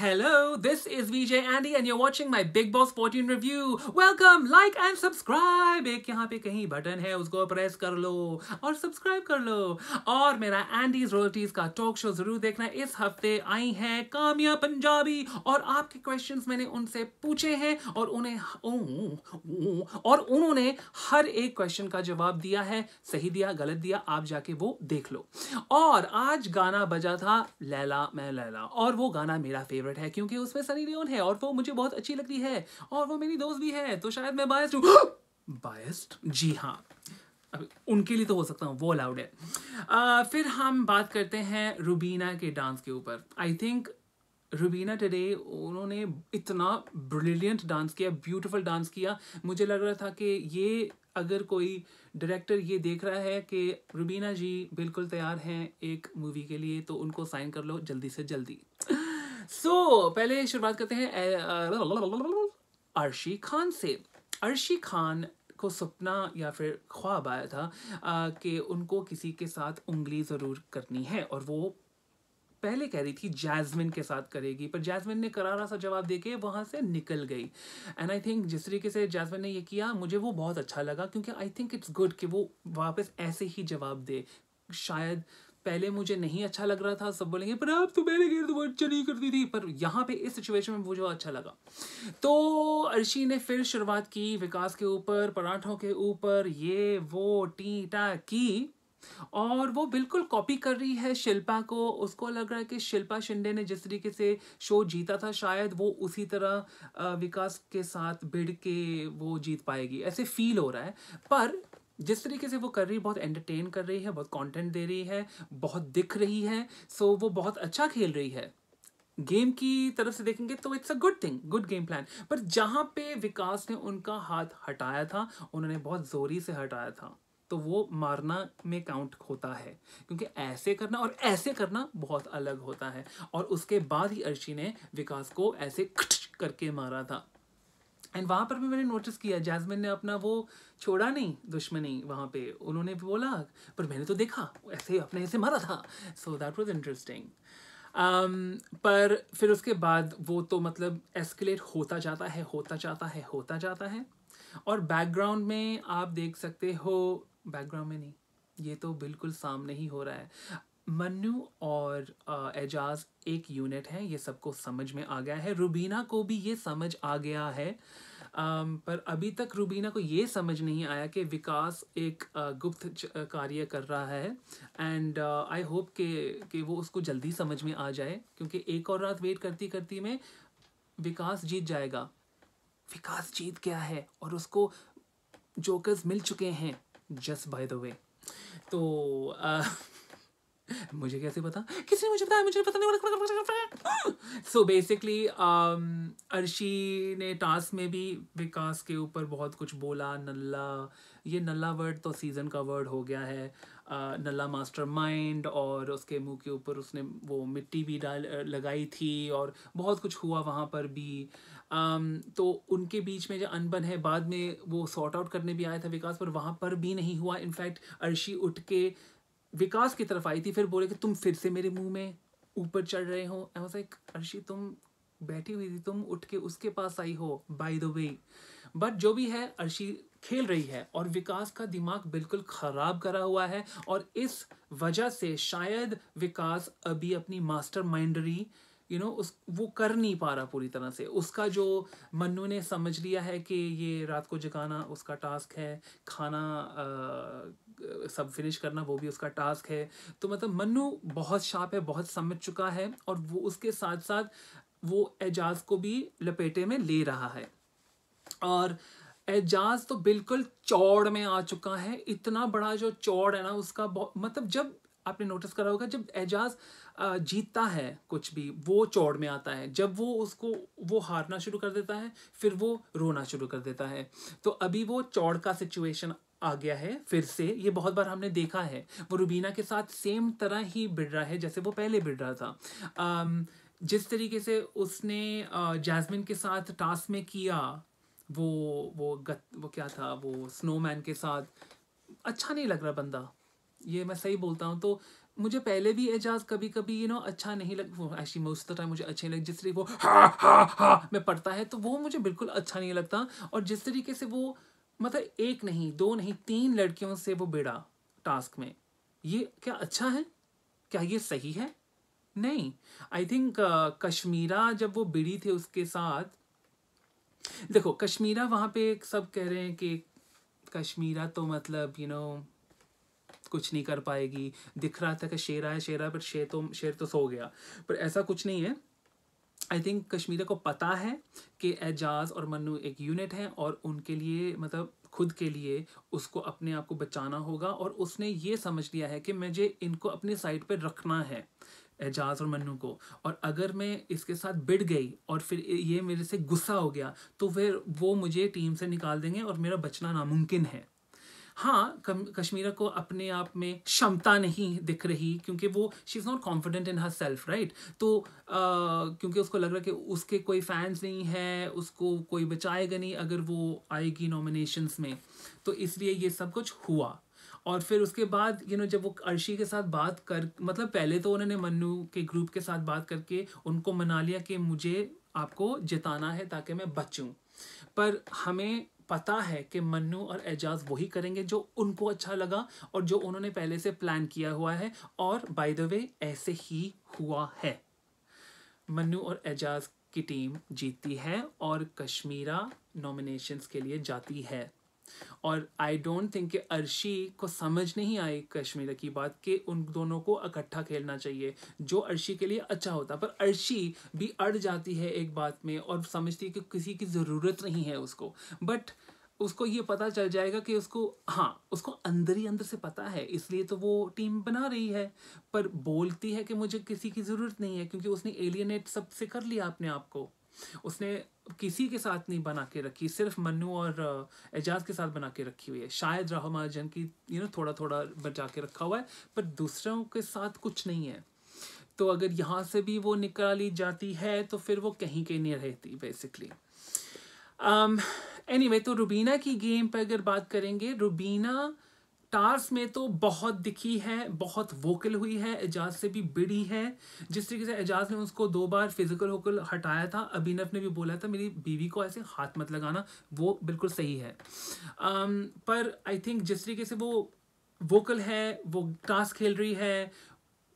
Hello, this is VJ Andy and you're watching my Big Boss 14 review. Welcome, like and subscribe. एक यहाँ पे कहीं button है उसको प्रेस कर लो और सब्सक्राइब कर लो. और मेरा एंडीज रॉयल्टीज का टॉक शो जरूर देखना. इस हफ्ते आई हैं कामिया पंजाबी और आपके क्वेश्चंस मैंने उनसे पूछे हैं और उन्होंने हर एक क्वेश्चन का जवाब दिया है. सही दिया गलत दिया आप जाके वो देख लो. और आज गाना बजा था लैला मैं लैला और वो गाना मेरा फेवरेट है क्योंकि उसमें सनी लियोन है और वो मुझे बहुत अच्छी लगती है और वो मेरी दोस्त भी है तो शायद मैं बायस्ड हूँ. बायस्ड? जी हाँ, उनके लिए तो हो सकता हूँ, वो अलाउड है. फिर हम बात करते हैं रुबीना के डांस के ऊपर. आई थिंक रुबीना टुडे उन्होंने इतना ब्रिलियंट डांस किया, ब्यूटीफुल डांस किया. मुझे लग रहा था कि ये अगर कोई डायरेक्टर ये देख रहा है कि रुबीना जी बिल्कुल तैयार हैं एक मूवी के लिए तो उनको साइन कर लो जल्दी से जल्दी. पहले शुरुआत करते हैं अर्शी खान से. अर्शी खान को सपना या फिर ख्वाब आया था कि उनको किसी के साथ उंगली ज़रूर करनी है और वो पहले कह रही थी जैस्मिन के साथ करेगी पर जैस्मिन ने करारा सा जवाब देके वहाँ से निकल गई. एंड आई थिंक जिस तरीके से जैस्मिन ने ये किया मुझे वो बहुत अच्छा लगा क्योंकि आई थिंक इट्स गुड कि वो वापस ऐसे ही जवाब दे. शायद पहले मुझे नहीं अच्छा लग रहा था, सब बोलेंगे पर आप तो पहले कह तो वो अच्छा नहीं करती थी, पर यहाँ पे इस सिचुएशन में मुझे अच्छा लगा. तो अर्शी ने फिर शुरुआत की विकास के ऊपर, पराठों के ऊपर, ये वो टीटा की और वो बिल्कुल कॉपी कर रही है शिल्पा को. उसको लग रहा है कि शिल्पा शिंदे ने जिस तरीके से शो जीता था शायद वो उसी तरह विकास के साथ भिड़ के वो जीत पाएगी, ऐसे फील हो रहा है. पर जिस तरीके से वो कर रही है, बहुत एंटरटेन कर रही है, बहुत कंटेंट दे रही है, बहुत दिख रही है, सो वो बहुत अच्छा खेल रही है. गेम की तरफ से देखेंगे तो it's a good thing, good game plan. पर जहाँ पे विकास ने उनका हाथ हटाया था, उन्होंने बहुत जोरी से हटाया था, तो वो मारना में काउंट होता है क्योंकि ऐसे करना और ऐसे करना बहुत अलग होता है. और उसके बाद ही अर्शी ने विकास को ऐसे करके मारा था. एंड वहाँ पर भी मैंने नोटिस किया जैस्मिन ने अपना वो छोड़ा नहीं दुश्मनी. वहाँ पे उन्होंने बोला पर मैंने तो देखा ऐसे अपने ऐसे मारा था. So that was interesting. पर फिर उसके बाद वो तो मतलब एस्केलेट होता जाता है होता जाता है होता जाता है. और बैकग्राउंड में आप देख सकते हो, बैकग्राउंड में नहीं, ये तो बिल्कुल सामने ही हो रहा है. मन्नू और एजाज एक यूनिट है, ये सबको समझ में आ गया है. रुबीना को भी ये समझ आ गया है. पर अभी तक रुबीना को ये समझ नहीं आया कि विकास एक गुप्त कार्य कर रहा है. एंड आई होप कि वो उसको जल्दी समझ में आ जाए क्योंकि एक और रात वेट करती करती में विकास जीत जाएगा. विकास जीत गया है और उसको जोकर्स मिल चुके हैं जस्ट बाय द वे. तो मुझे कैसे पता, किसी ने मुझे बताया, मुझे पता नहीं. सो बेसिकली अर्शी ने टास्क में भी विकास के ऊपर बहुत कुछ बोला. नल्ला, ये नल्ला वर्ड तो सीजन का वर्ड हो गया है. नल्ला मास्टरमाइंड, और उसके मुंह के ऊपर उसने वो मिट्टी भी लगाई थी और बहुत कुछ हुआ वहाँ पर भी. तो उनके बीच में जो अनबन है बाद में वो सॉर्ट आउट करने भी आया था विकास, पर वहाँ पर भी नहीं हुआ. इनफैक्ट अर्शी उठ के विकास की तरफ आई थी, फिर बोले कि तुम फिर से मेरे मुंह में ऊपर चढ़ रहे हो. आई वाज लाइक अर्शी तुम बैठी हुई थी, तुम उठ के उसके पास आई हो बाय द वे. बट जो भी है अर्शी खेल रही है और विकास का दिमाग बिल्कुल खराब करा हुआ है और इस वजह से शायद विकास अभी अपनी मास्टर माइंडरी वो कर नहीं पा रहा पूरी तरह से. उसका जो मन्नू ने समझ लिया है कि ये रात को जगाना उसका टास्क है, खाना सब फिनिश करना वो भी उसका टास्क है. तो मतलब मन्नू बहुत शार्प है, बहुत समझ चुका है और वो उसके साथ साथ वो एजाज को भी लपेटे में ले रहा है. और एजाज तो बिल्कुल चौड़ में आ चुका है. इतना बड़ा जो चौड़ है ना उसका, मतलब जब आपने नोटिस करा होगा जब एजाज जीतता है कुछ भी वो चौड़ में आता है. जब वो हारना शुरू कर देता है फिर वो रोना शुरू कर देता है. तो अभी वो चौड़ का सिचुएशन आ गया है फिर से. ये बहुत बार हमने देखा है. वो रुबीना के साथ सेम तरह ही भिड़ रहा है जैसे वो पहले भिड़ रहा था. जिस तरीके से उसने जैस्मिन के साथ टास्क में किया, वो क्या था, वो स्नोमैन के साथ अच्छा नहीं लग रहा बंदा. ये मैं सही बोलता हूँ. तो मुझे पहले भी एजाज कभी कभी अच्छा नहीं लग, वो actually most of the time मुझे अच्छे नहीं लगे। जिस तरीके वो हा में पढ़ता है तो वो मुझे बिल्कुल अच्छा नहीं लगता। और जिस तरीके से वो मतलब एक नहीं, दो नहीं, 3 लड़कियों से वो भिड़ा टास्क में, ये क्या अच्छा है? क्या ये सही है? नहीं। आई थिंक कश्मीरा जब वो भिड़ी थे उसके साथ, देखो कश्मीरा वहां पे सब कह रहे हैं कि कश्मीरा तो मतलब कुछ नहीं कर पाएगी। दिख रहा था कि शेरा है, शेरा, पर शेर तो सो गया, पर ऐसा कुछ नहीं है। आई थिंक कश्मीरा को पता है कि एजाज और मन्नू एक यूनिट है और उनके लिए मतलब खुद के लिए उसको अपने आप को बचाना होगा। और उसने ये समझ लिया है कि मुझे इनको अपनी साइड पे रखना है, एजाज और मन्नू को। और अगर मैं इसके साथ भिड़ गई और फिर ये मेरे से गुस्सा हो गया तो फिर वो मुझे टीम से निकाल देंगे और मेरा बचना नामुमकिन है। हाँ, कश्मीरा को अपने आप में क्षमता नहीं दिख रही क्योंकि वो she is not confident in her self, right. तो क्योंकि उसको लग रहा है कि उसके कोई फैंस नहीं है, उसको कोई बचाएगा नहीं अगर वो आएगी नॉमिनेशंस में, तो इसलिए ये सब कुछ हुआ। और फिर उसके बाद जब वो अर्शी के साथ बात कर, मतलब पहले तो उन्होंने मन्नू के ग्रुप के साथ बात करके उनको मना लिया कि मुझे आपको जिताना है ताकि मैं बचूं। पर हमें पता है कि मन्नू और एजाज वही करेंगे जो उनको अच्छा लगा और जो उन्होंने पहले से प्लान किया हुआ है। और बाय द वे ऐसे ही हुआ है, मन्नू और एजाज की टीम जीतती है और कश्मीरा नॉमिनेशंस के लिए जाती है। और आई डोंट थिंक कि अर्शी को समझ नहीं आई कश्मीरा की बात कि उन दोनों को इकट्ठा खेलना चाहिए, जो अर्शी के लिए अच्छा होता। पर अर्शी भी अड़ जाती है एक बात में और समझती है कि किसी की ज़रूरत नहीं है उसको। बट उसको ये पता चल जाएगा कि उसको अंदर ही अंदर से पता है, इसलिए तो वो टीम बना रही है। पर बोलती है कि मुझे किसी की ज़रूरत नहीं है क्योंकि उसने एलियनेट सबसे कर लिया अपने आप को। उसने किसी के साथ नहीं बना के रखी, सिर्फ मन्नू और एजाज के साथ बना के रखी हुई है। शायद राहुल महाजन की थोड़ा थोड़ा बचा के रखा हुआ है, पर दूसरों के साथ कुछ नहीं है। तो अगर यहाँ से भी वो निकाली जाती है तो फिर वो कहीं के नहीं रहती बेसिकली। एनीवे, तो रुबीना की गेम पर अगर बात करेंगे, रुबीना टास्क में तो बहुत दिखी है, बहुत वोकल हुई है, एजाज से भी बिड़ी है। जिस तरीके से एजाज ने उसको 2 बार फिजिकल होकल हटाया था, अभिनव ने भी बोला था मेरी बीवी को ऐसे हाथ मत लगाना, वो बिल्कुल सही है। पर आई थिंक जिस तरीके से वो वोकल है, वो टास्क खेल रही है,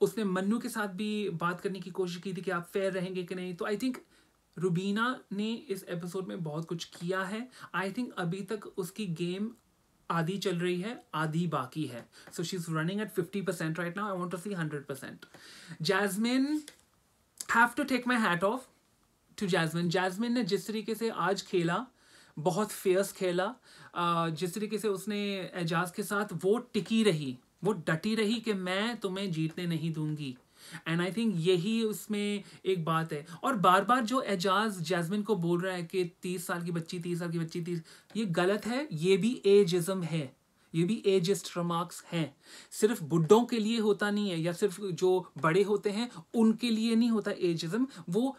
उसने मन्नू के साथ भी बात करने की कोशिश की थी कि आप फेयर रहेंगे कि नहीं। तो आई थिंक रुबीना ने इस एपिसोड में बहुत कुछ किया है। आई थिंक अभी तक उसकी गेम आधी चल रही है, आधी बाकी है। So she is running at 50% right now. I want to see 100%। Jasmine, have to take my hat off to Jasmine. Jasmine ने जिस तरीके से आज खेला, बहुत फेयर्स खेला। जिस तरीके से उसने एजाज के साथ वो टिकी रही, वो डटी रही कि मैं तुम्हें जीतने नहीं दूंगी। एंड आई थिंक यही उसमें एक बात है। और बार बार जो एजाज जैस्मिन को बोल रहा है कि 30 साल की बच्ची, 30 साल की बच्ची, 30, ये गलत है। ये भी एजिज्म है, ये भी एजिस्ट रिमार्क्स हैं। सिर्फ बुड्ढों के लिए होता नहीं है, या सिर्फ जो बड़े होते हैं उनके लिए नहीं होता एजिज्म। वो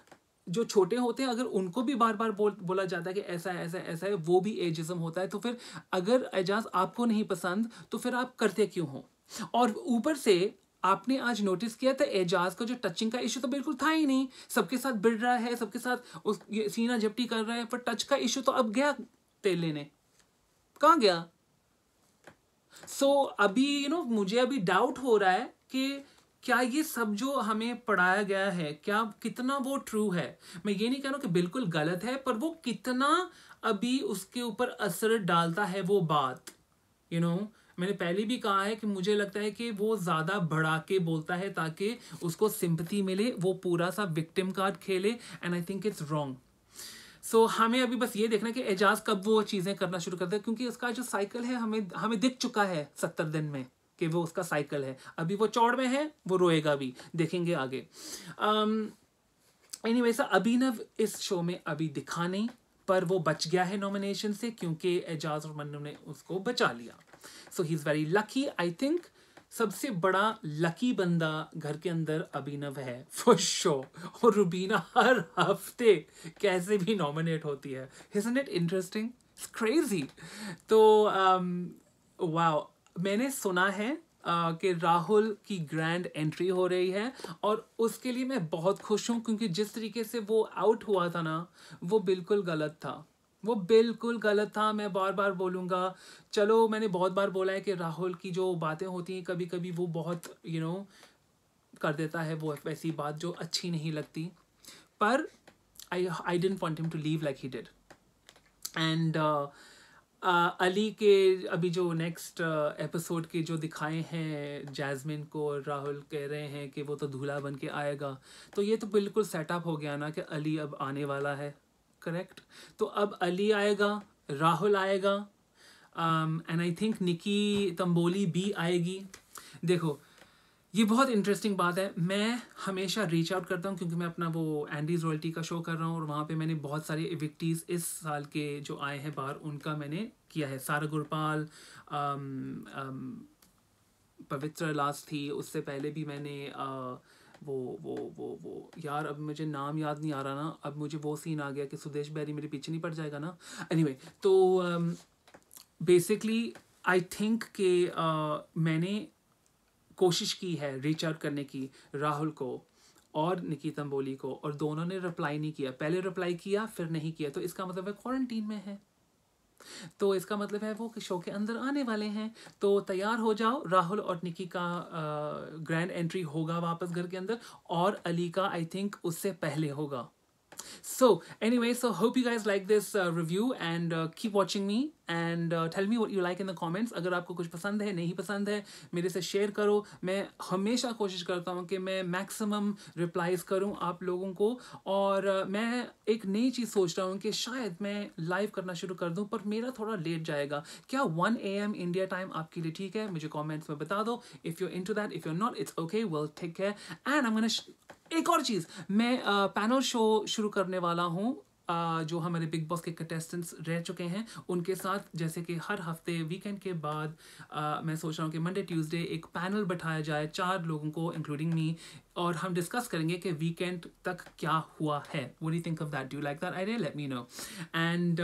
जो छोटे होते हैं, अगर उनको भी बार बार बोला जाता है कि ऐसा है, ऐसा है, ऐसा है, वो भी एजिज्म होता है। तो फिर अगर एजाज आपको नहीं पसंद तो फिर आप करते क्यों हो? और ऊपर से आपने आज नोटिस किया था एजाज का जो टचिंग का इशू तो बिल्कुल था ही नहीं। सबके साथ भिड़ रहा है, सबके साथ उस सीना झपटी कर रहा है, पर टच का इशू तो अब गया तेल लेने, कहाँ गया? सो अभी मुझे अभी डाउट हो रहा है कि क्या ये सब जो हमें पढ़ाया गया है, क्या कितना वो ट्रू है। मैं ये नहीं कह रहा हूं कि बिल्कुल गलत है, पर वो कितना अभी उसके ऊपर असर डालता है वो बात। मैंने पहले भी कहा है कि मुझे लगता है कि वो ज्यादा बढ़ा के बोलता है ताकि उसको सिंपैथी मिले, वो पूरा सा विक्टिम कार्ड खेले। And I think it's wrong. So हमें अभी बस ये देखना है कि एजाज कब वो चीजें करना शुरू करता है, क्योंकि उसका जो साइकिल है हमें दिख चुका है 70 दिन में कि वो उसका साइकिल है। अभी वो चौड़ में है, वो रोएगा भी, देखेंगे आगे। एनीवे, अभिनव इस शो में अभी दिखा नहीं, पर वो बच गया है नॉमिनेशन से क्योंकि एजाज और मन्नू ने उसको बचा लिया। So he is very lucky. I think सबसे बड़ा लकी बंदा घर के अंदर अभिनव है फॉर श्योर। और रुबीना हर हफ्ते कैसे भी नॉमिनेट होती है। Isn't it interesting? It's crazy. तो वाओ, मैंने सुना है कि राहुल की ग्रैंड एंट्री हो रही है, और उसके लिए मैं बहुत खुश हूँ, क्योंकि जिस तरीके से वो आउट हुआ था ना, वो बिल्कुल गलत था। वो बिल्कुल गलत था। मैं बार बार बोलूँगा, चलो मैंने बहुत बार बोला है कि राहुल की जो बातें होती हैं कभी कभी वो बहुत कर देता है वो वैसी बात जो अच्छी नहीं लगती, पर I didn't want him to leave like he did. And Ali के अभी जो नेक्स्ट एपिसोड के जो दिखाए हैं जैस्मिन को, राहुल कह रहे हैं कि वो तो दूल्हा बन के आएगा, तो ये तो बिल्कुल सेटअप हो गया ना कि अली अब आने वाला है। करेक्ट। तो अब अली आएगा, राहुल आएगा, एंड आई थिंक निकी तंबोली भी आएगी। देखो, ये बहुत इंटरेस्टिंग बात है। मैं हमेशा रीच आउट करता हूँ, क्योंकि मैं अपना वो एंडीज रॉयल्टी का शो कर रहा हूँ, और वहाँ पे मैंने बहुत सारे इविक्टीज़ इस साल के जो आए हैं बाहर उनका मैंने किया है। सारा गुरपाल, पवित्र लास्ट थी, उससे पहले भी मैंने वो यार, अब मुझे नाम याद नहीं आ रहा ना, अब मुझे वो सीन आ गया कि सुदेश बैरी मेरे पीछे नहीं पड़ जाएगा ना। एनीवे, तो बेसिकली आई थिंक कि मैंने कोशिश की है रीच आउट करने की राहुल को और निकी तंबोली को, और दोनों ने रिप्लाई नहीं किया। पहले रिप्लाई किया, फिर नहीं किया, तो इसका मतलब है क्वारंटीन में है। तो इसका मतलब है वो शो के अंदर आने वाले हैं। तो तैयार हो जाओ, राहुल और निकी का ग्रैंड एंट्री होगा वापस घर के अंदर, और अली का आई थिंक उससे पहले होगा। So anyway, so hope you guys like this review, and keep watching me, and tell me what you like in the comments. अगर आपको कुछ पसंद है, नहीं पसंद है, मेरे से शेयर करो। मैं हमेशा कोशिश करता हूँ कि मैं मैक्सिमम रिप्लाईज करूँ आप लोगों को, और मैं एक नई चीज़ सोच रहा हूँ कि शायद मैं लाइव करना शुरू कर दूँ, पर मेरा थोड़ा लेट जाएगा। क्या 1 AM इंडिया टाइम आपके लिए ठीक है? मुझे कॉमेंट्स में बता दो। If you into that, if you not, it's okay, well take care, and I am gonna एक और चीज़, मैं पैनल शो शुरू करने वाला हूँ, जो हमारे बिग बॉस के कंटेस्टेंट्स रह चुके हैं उनके साथ। जैसे कि हर हफ्ते वीकेंड के बाद मैं सोच रहा हूँ कि मंडे ट्यूसडे एक पैनल बैठाया जाए 4 लोगों को इंक्लूडिंग मी, और हम डिस्कस करेंगे कि वीकेंड तक क्या हुआ है। What do you think of that? Do you like that idea? Let me know, and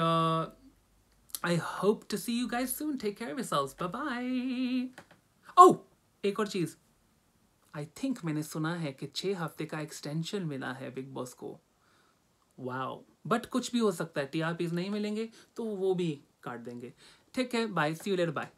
I hope to see you guys soon. Take care of yourselves, bye bye. Oh, एक और चीज़, I think मैंने सुना है कि 6 हफ्ते का extension मिला है बिग बॉस को। वाओ, बट कुछ भी हो सकता है, टीआरपीज नहीं मिलेंगे तो वो भी काट देंगे। ठीक है, bye, see you later, bye.